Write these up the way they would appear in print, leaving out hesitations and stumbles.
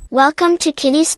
Welcome to KidS.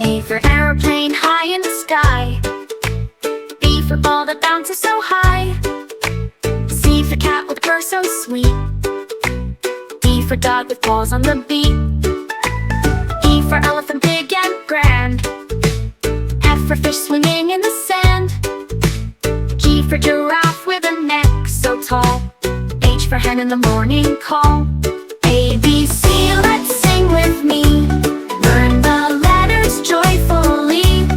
A for aeroplane high in the sky. B for ball that bounces so high. C for cat with fur so sweet. D for dog with paws on the beat. E for elephant big and grand. F for fish swimming in the sand. G for giraffe with a neck so tall. H for hen in the morning call. A, B, C, let's sing with me. Learn the letters joyfully.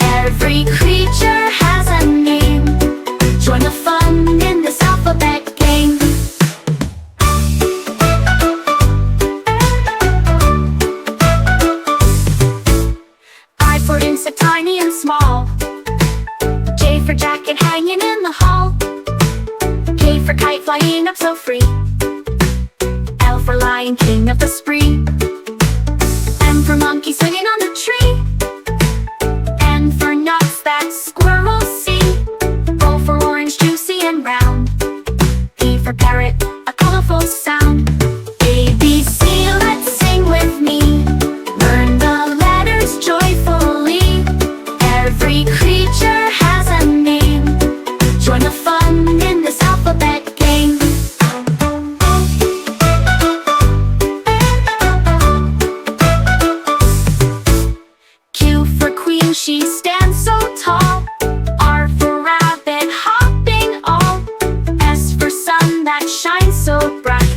Every creature has a name. Join the fun in this alphabet game. I for insect tiny and small. J for jacket hanging in the hall. K for kite flying up so free. L for lion king of the spree. M for monkey swinging on the tree. N for nuts that squirrels see. O for orange juicy and round. P for parrot, a colorful sound. A, B, C, let's sing with me. Learn the letters joyfully. Every creature has a name. Join the fun in this alphabet game. Q for queen, she stands so tall. R for rabbit, hopping all. S for sun that shines so bright.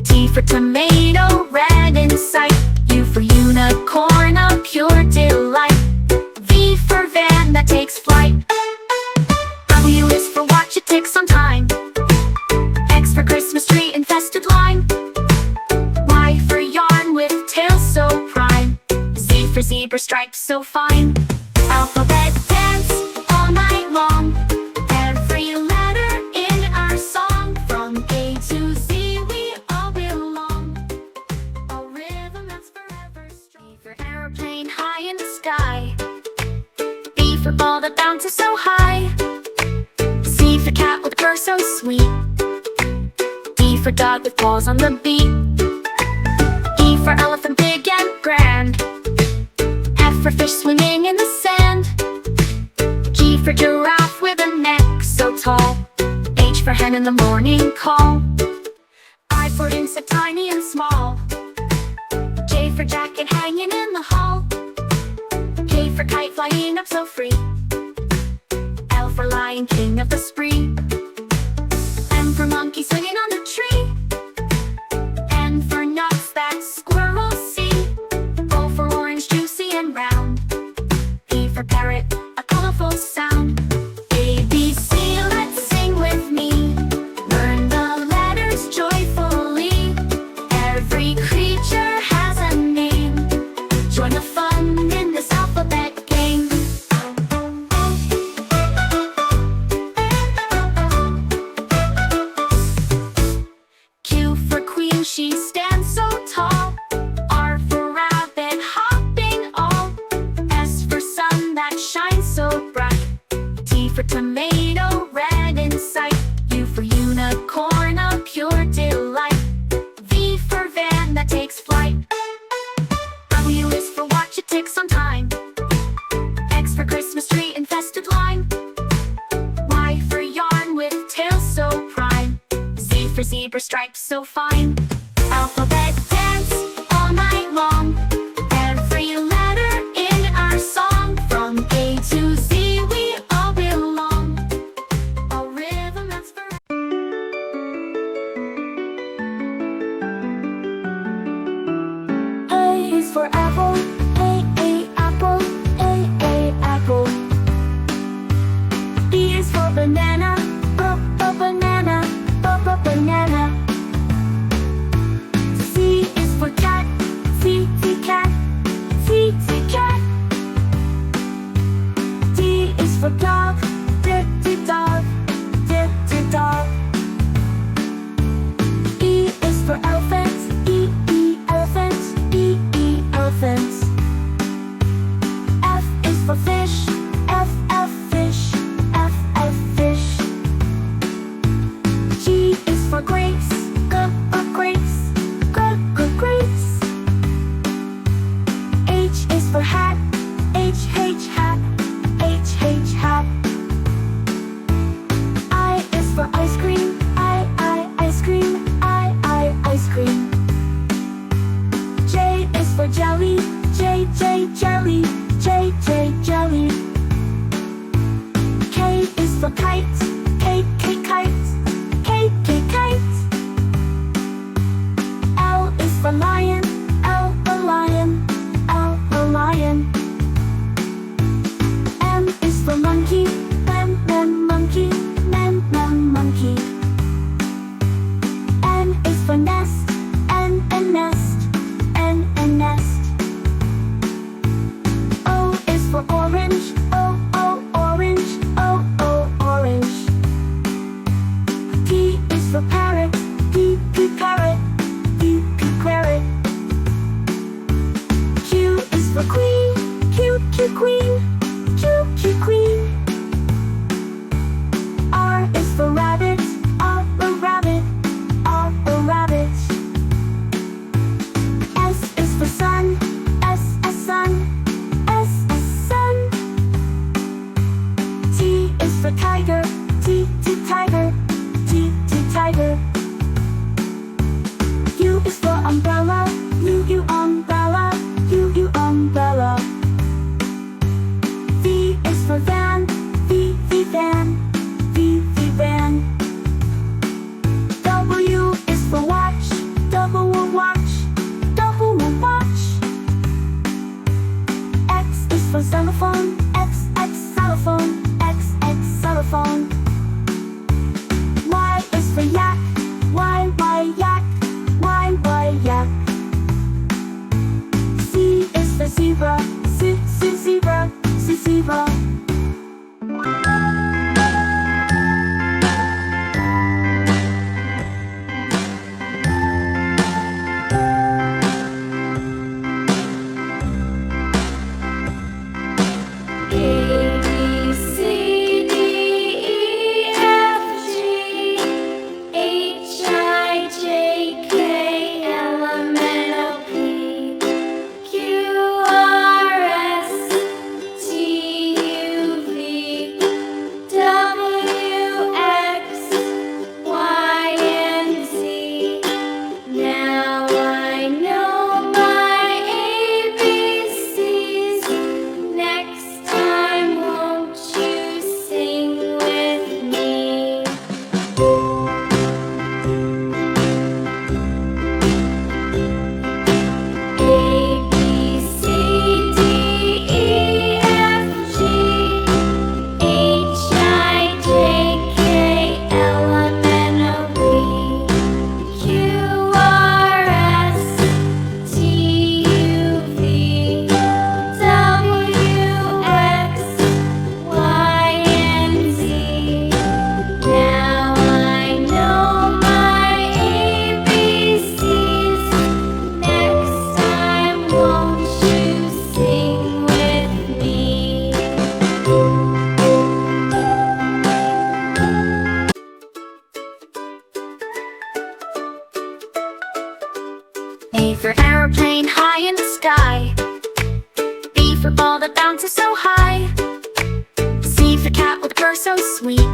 T for tomato, red in sight. U for unicorn, a pure delight. V for van that takes flight. W is for watch, it takes some time. X for Christmas tree, infested lime. Y for yarn with tail so prime. Z for zebra, stripes so fine. Alphabet dance all night long. Every letter in our song. From A to Z we all belong. A rhythm that's forever strong. E for aeroplane high in the sky. B for ball that bounces so high. C for cat with fur so sweet. D for dog with paws on the beat. E for elephant big and grand. F for fish swimming in the sand. G for giraffe with a neck so tall. H for hen in the morning call. I for insect tiny and small. J for jacket hanging in the hall. K for kite flying up so free. L for lion king of the spree. M for monkey swinging on the tree. N for nuts that squirrels see. O for orange juicy and round. P for parrot, a colorful sound. A, B, C, let's sing with me. Learn the letters joyfully. Every creature has a name. Join the fun in this alphabet game. tomato, red in sight. U for unicorn, a pure delight. V for van that takes flight. W is for watch, it ticks on time. X for Christmas tree, infested line. Y for yarn with tail so prime. Z for zebra, stripes so fine. Alphabet dance all night long. Every letter in our song. From A to Z we all belong. A rhythm that's for A is for apple. A apple. A apple. B is for banana. Banana. Banana. C is for cat. C cat. C cat. D is for dog. Dog. Dog. E is for elephant. Elephant. Elephant. F is for fish. F fish. Fish. G is for grapes. Grapes. Grapes. H is for hat. Hat. Hat. I is for ice cream. Ice cream. Ice cream. J is for jelly. Jelly. Jelly. K is for kite. Kite. L is for lion. Lion. M is for monkey. Monkey. N is for nest. Nest. O is for orange. Orange. P is for parrot. Parrot. Q is for queen. Queen. R is for rabbit. Rabbit. S is for sun. Sun. T is for tiger. Tiger. U is for umbrella. Umbrella. V is for van. Van. W is for watch. Watch. X is for xylophone. Xylophone. Y is for yak. Yak. Z is for zebra. Zebra. A, B, C, D, E, F, G, H. for ball that bounces so high. C for cat with purr so sweet.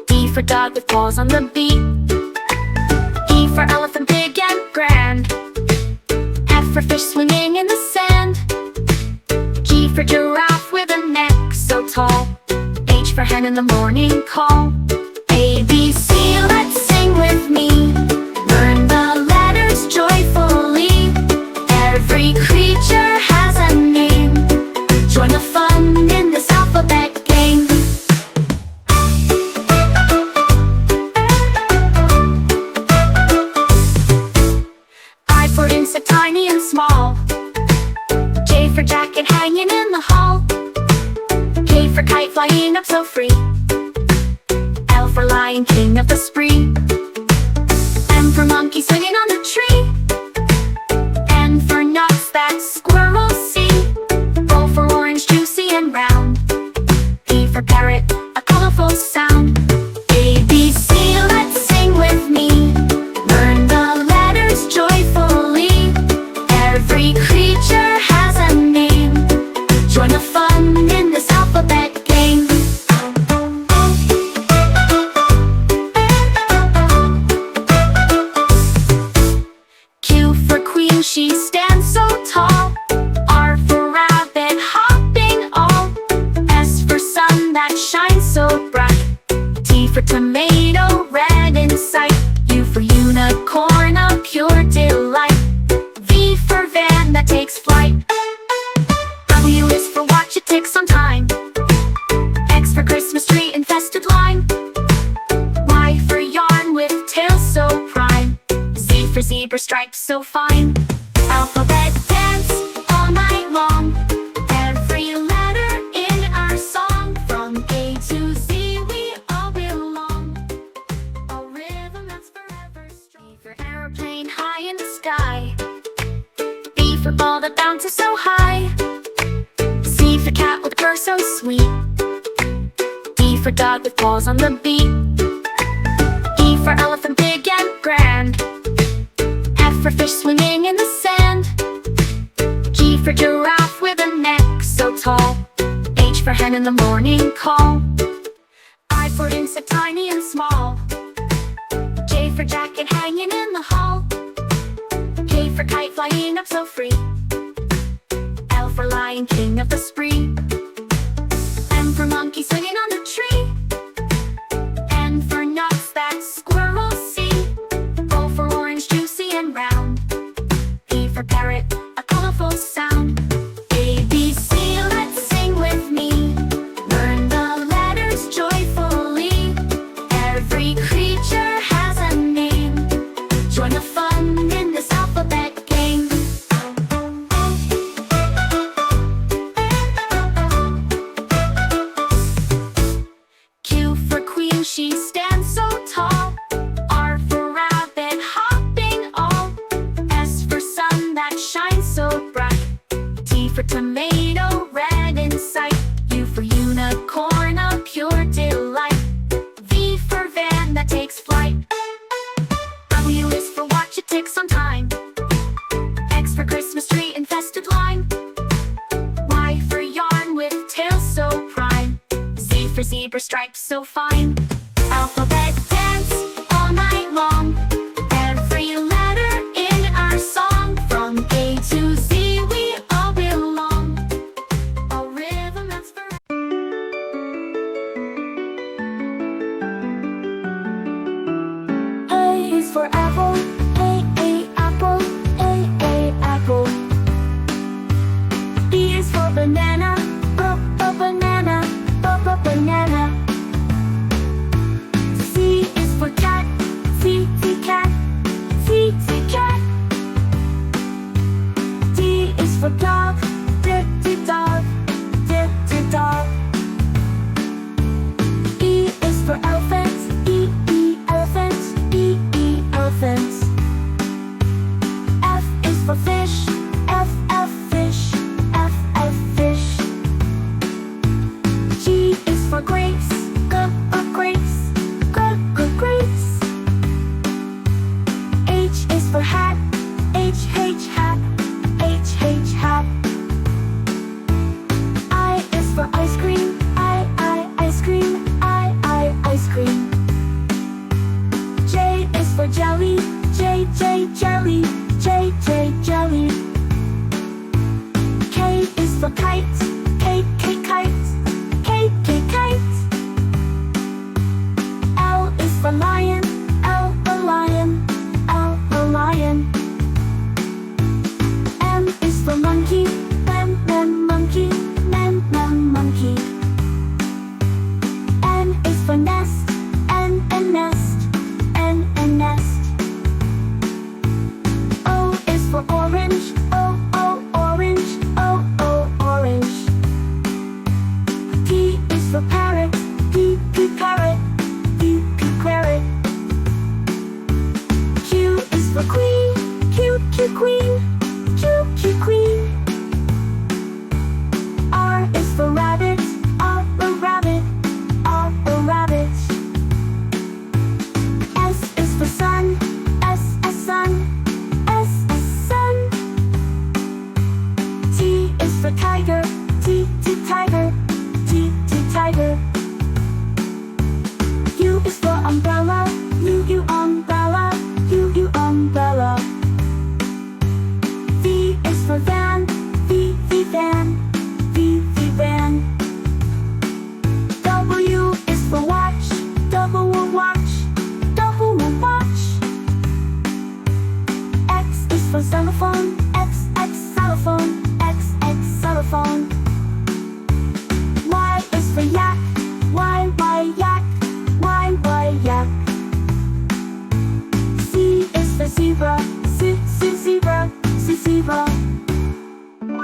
D for dog with paws on the beat. E for elephant big and grand. F for fish swimming in the sand. G for giraffe with a neck so tall. H for hen in the morning call. A, B, C, let's sing with me. Learn the letters joyfully. Every creature has a name. Join the fun in this alphabet game. I for insect, tiny and small. J for jacket hanging in the hall. K for kite flying up so free. L for lion, king of the spree. M for monkey swinging on the tree. N for nuts that squirrels see. O for orange, juicy and round. P for parrot, a colorful sound. A, B, C, let's sing with me. Learn the letters joyfully. Every creature has a name. Join the fun in this alphabet game. Q for queen, she stands so tall. R for rabbit, hopping all. S for sun that shines so bright. T for tomato, red in sight. U for unicorn, a pure delight. V for van that takes flight. W is for watch, it takes some time. X for Christmas tree, infested lime. Y for yarn with tail so prime. Z for zebra, stripes so fine. Alphabet dance all night long. Every letter in our song. From A to Z we all belong. A rhythm that's forever strong. E for airplane high in the sky. B for ball that bounces so high. C for cat with purr so sweet. D for dog with paws on the beat. E for elephant big and grand. F for fish swimming in the sand. G for giraffe with a neck so tall. H for hen in the morning call. I for insect, tiny and small. J for jacket hanging in the hall. K for kite flying up so free. L for lion, king of the spree. M for monkey swinging on the tree. N for nuts that squirrels see. O for orange, juicy and round. P for parrot, a colorful sound. A, B, C, let's sing with me. Learn the letters joyfully. Every creature has a name. Join the fun in this alphabet game. Q for queen, she stands so tall. R for rabbit, hopping all. S for sun that shines so bright. T for tomato, red in sight. U for unicorn, a pure delight. V for van that takes flight. W is for watch, it takes some time. X for Christmas tree, infested lime. Y for yarn with tail so prime. Z for zebra, stripes so fine. Alphabet dance all night long. Every letter in our song. From A to Z we all belong. A rhythm that's forever. A is for apple. Apple. Apple. B is for banana. Banana. Banana. C is for cat. Cat. Cat. D is for dog. Dog. Dog. E is for elephant. Elephant. Elephant. F is for fish. Fish. Fish. G is for grapes. Grapes. Grapes. H is for hat. Hat. kite.